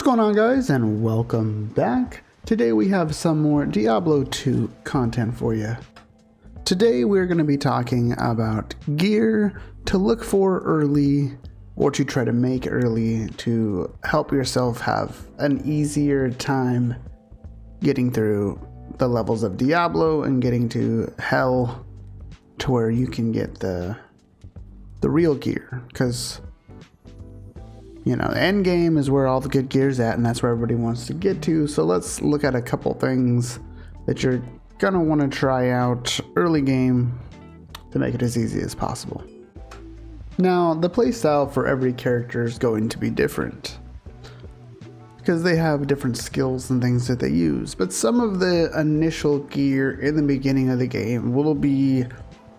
What's going on, guys, and welcome back. Today we have some more Diablo 2 content for you. Today we're going to be talking about gear to look for early or to try to make early to help yourself have an easier time getting through the levels of Diablo and getting to hell to where you can get the real gear, because you know, the end game is where all the good gear's at, and that's where everybody wants to get to. So let's look at a couple things that you're gonna want to try out early game to make it as easy as possible. Now, the playstyle for every character is going to be different because they have different skills and things that they use, but some of the initial gear in the beginning of the game will be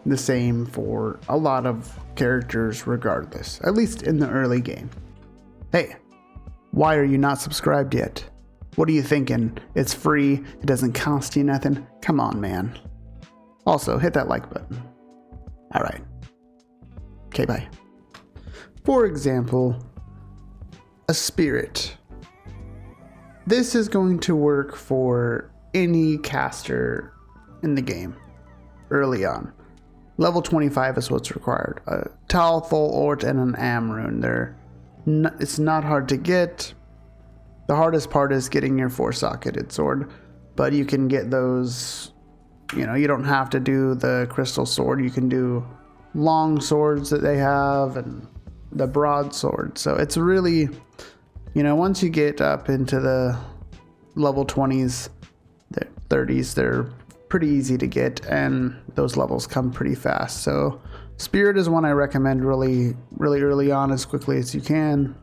the same for a lot of characters regardless, at least in the early game. Hey, why are you not subscribed yet? What are you thinking? It's free, it doesn't cost you nothing? Come on, man. Also, hit that like button. Alright. Okay, bye. For example, a spirit. This is going to work for any caster in the game early on. Level 25 is what's required. A Tal, Full Ort, and an Amrune. It's not hard to get. The hardest part is getting your 4-socketed sword, but you can get those, you know, you don't have to do the crystal sword. You can do long swords that they have and the broadsword. So it's really, you know, once you get up into the level 20s, the 30s, they're pretty easy to get, and those levels come pretty fast. So Spirit is one I recommend really early on, as quickly as you can.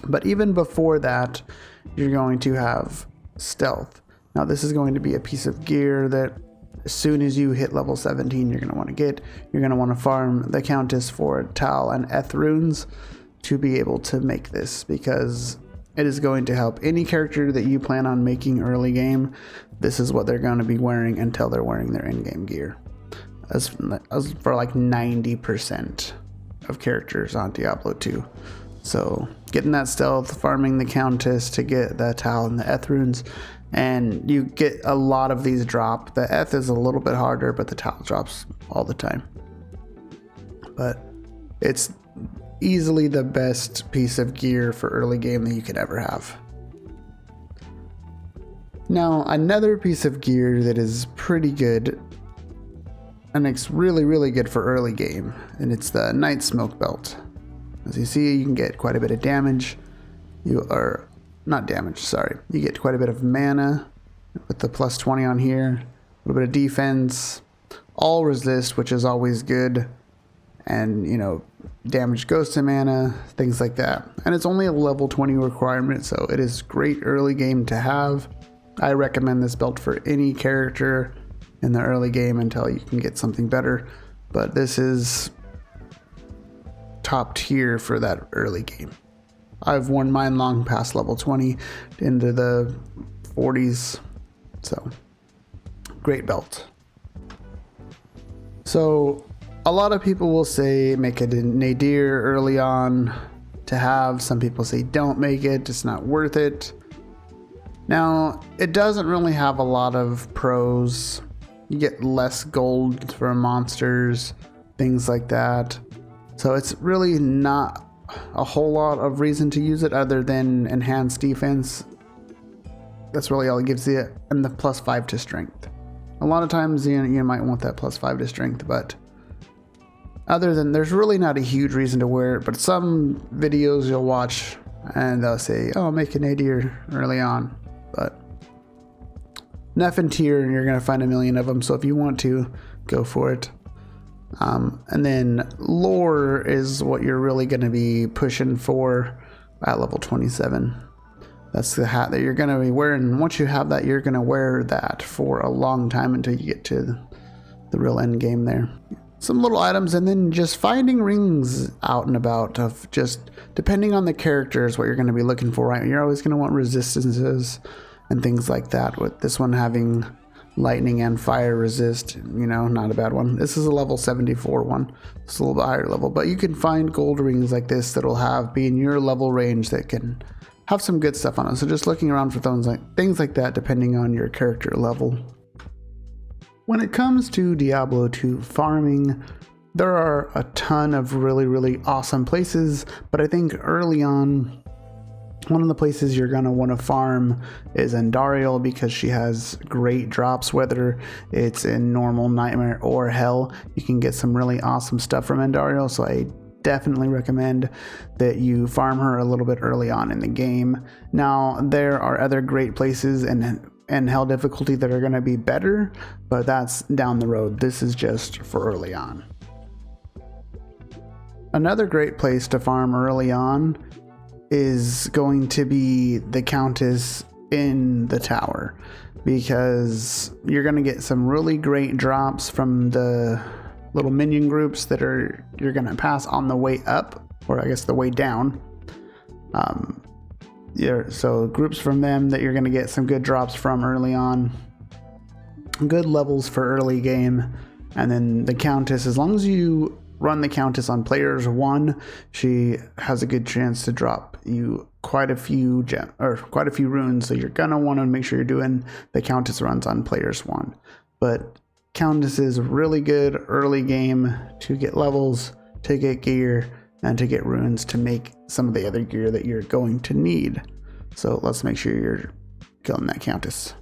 But even before that, you're going to have Stealth. Now this is going to be a piece of gear that as soon as you hit level 17, you're going to want to get. You're going to want to farm the Countess for Tal and Eth runes to be able to make this, because it is going to help any character that you plan on making early game. This is what they're going to be wearing until they're wearing their in-game gear. As for like 90% of characters on Diablo 2. So getting that stealth, farming the Countess to get the Tal and the Eth runes, and you get a lot of these drop. The Eth is a little bit harder, but the Tal drops all the time. But it's easily the best piece of gear for early game that you could ever have. Now, another piece of gear that is pretty good, and it's really good for early game, and it's the Night Smoke Belt. As you see, you can get quite a bit of damage. You get quite a bit of mana with the plus 20 on here, a little bit of defense, all resist, which is always good, and you know, damage goes to mana, things like that. And it's only a level 20 requirement, so it is great early game to have. I recommend this belt for any character in the early game until you can get something better, but this is top tier for that early game. I've worn mine long past level 20 into the 40s, so great belt. So a lot of people will say make it a nadir early on to have. Some people say don't make it, it's not worth it. Now, it doesn't really have a lot of pros. You get less gold for monsters, things like that. So it's really not a whole lot of reason to use it other than enhanced defense. That's really all it gives you, and the plus 5 to strength. A lot of times you might want that plus 5 to strength, but other than, there's really not a huge reason to wear it. But some videos you'll watch and they'll say, oh, make an nadir early on. But nothing tier, and you're going to find a million of them. So if you want to, go for it. And then lore is what you're really going to be pushing for at level 27. That's the hat that you're going to be wearing. And once you have that, you're going to wear that for a long time until you get to the real end game there. Some little items, and then just finding rings out and about of just depending on the characters, what you're going to be looking for, right? You're always going to want resistances and things like that, with this one having lightning and fire resist, you know, not a bad one. This is a level 74 one. It's a little bit higher level, but you can find gold rings like this that'll be in your level range that can have some good stuff on it. So just looking around for things like that, depending on your character level. When it comes to Diablo 2 farming, there are a ton of really awesome places, but I think early on, one of the places you're going to want to farm is Andariel, because she has great drops, whether it's in normal, nightmare, or hell. You can get some really awesome stuff from Andariel, so I definitely recommend that you farm her a little bit early on in the game. Now, there are other great places and hell difficulty that are going to be better, but that's down the road. This is just for early on. Another great place to farm early on is going to be the Countess in the tower, because you're going to get some really great drops from the little minion groups that you're going to pass on the way up, or I guess the way down. So groups from them that you're going to get some good drops from early on, good levels for early game. And then the Countess, as long as you run the Countess on players 1, she has a good chance to drop you quite a few runes. So you're gonna want to make sure you're doing the Countess runs on players 1. But Countess is really good early game to get levels, to get gear, and to get runes to make some of the other gear that you're going to need. So let's make sure you're killing that Countess.